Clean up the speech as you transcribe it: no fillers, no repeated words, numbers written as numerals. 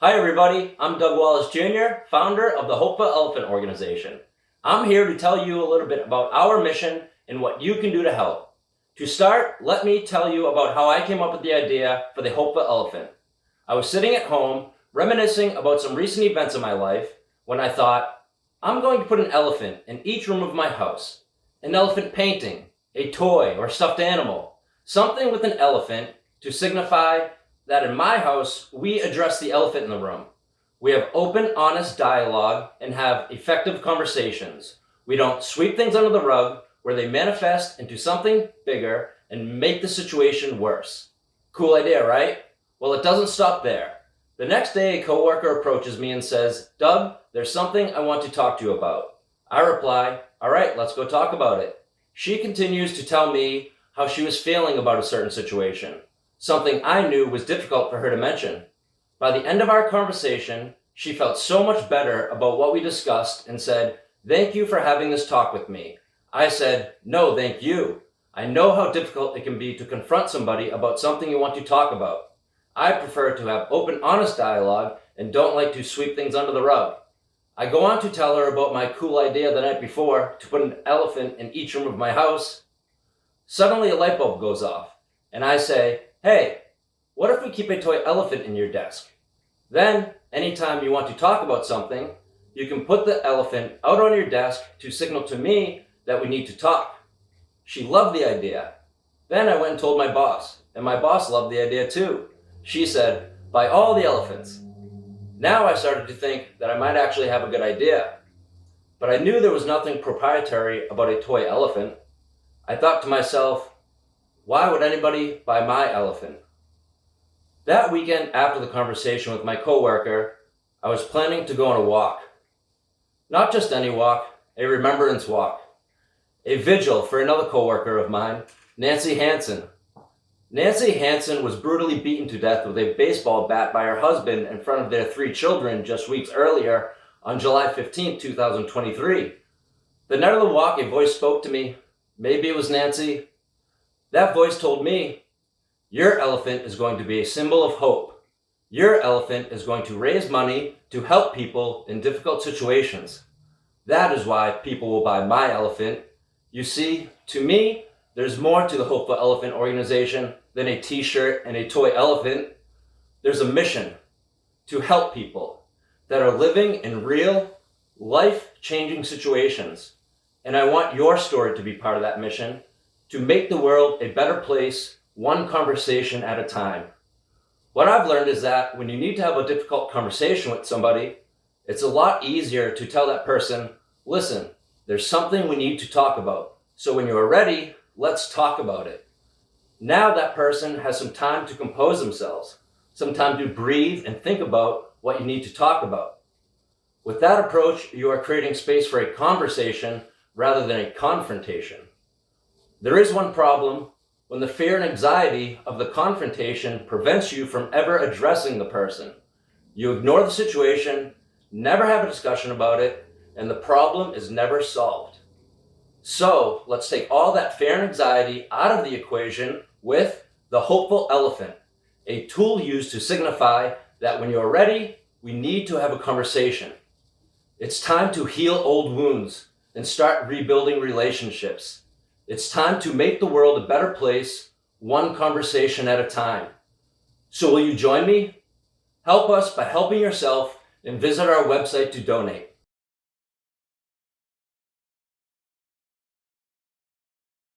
Hi everybody, I'm Doug Wallace Jr., founder of the Hopeful Elephant Organization. I'm here to tell you a little bit about our mission and what you can do to help. To start, let me tell you about how I came up with the idea for the Hopeful Elephant. I was sitting at home, reminiscing about some recent events in my life, when I thought, I'm going to put an elephant in each room of my house. An elephant painting, a toy or stuffed animal, something with an elephant to signify that in my house, we address the elephant in the room. We have open, honest dialogue and have effective conversations. We don't sweep things under the rug where they manifest into something bigger and make the situation worse. Cool idea, right? Well, it doesn't stop there. The next day, a coworker approaches me and says, Doug, there's something I want to talk to you about. I reply, all right, let's go talk about it. She continues to tell me how she was feeling about a certain situation. Something I knew was difficult for her to mention. By the end of our conversation, she felt so much better about what we discussed and said, thank you for having this talk with me. I said, no, thank you. I know how difficult it can be to confront somebody about something you want to talk about. I prefer to have open, honest dialogue and don't like to sweep things under the rug. I go on to tell her about my cool idea the night before to put an elephant in each room of my house. Suddenly a light bulb goes off and I say, hey, what if we keep a toy elephant in your desk? Then, anytime you want to talk about something, you can put the elephant out on your desk to signal to me that we need to talk. She loved the idea. Then I went and told my boss, and my boss loved the idea too. She said, buy all the elephants. Now I started to think that I might actually have a good idea. But I knew there was nothing proprietary about a toy elephant. I thought to myself, why would anybody buy my elephant? That weekend after the conversation with my coworker, I was planning to go on a walk. Not just any walk, a remembrance walk. A vigil for another coworker of mine, Nancy Hansen. Nancy Hansen was brutally beaten to death with a baseball bat by her husband in front of their 3 children just weeks earlier on July 15, 2023. The night of the walk, a voice spoke to me. Maybe it was Nancy. That voice told me, your elephant is going to be a symbol of hope. Your elephant is going to raise money to help people in difficult situations. That is why people will buy my elephant. You see, to me, there's more to the Hopeful Elephant Organization than a t-shirt and a toy elephant. There's a mission to help people that are living in real, life-changing situations. And I want your story to be part of that mission, to make the world a better place, one conversation at a time. What I've learned is that when you need to have a difficult conversation with somebody, it's a lot easier to tell that person, listen, there's something we need to talk about. So when you're ready, let's talk about it. Now that person has some time to compose themselves, some time to breathe and think about what you need to talk about. With that approach, you are creating space for a conversation rather than a confrontation. There is one problem when the fear and anxiety of the confrontation prevents you from ever addressing the person. You ignore the situation, never have a discussion about it, and the problem is never solved. So let's take all that fear and anxiety out of the equation with the Hopeful Elephant, a tool used to signify that when you're ready, we need to have a conversation. It's time to heal old wounds and start rebuilding relationships. It's time to make the world a better place, one conversation at a time. So will you join me? Help us by helping yourself and visit our website to donate.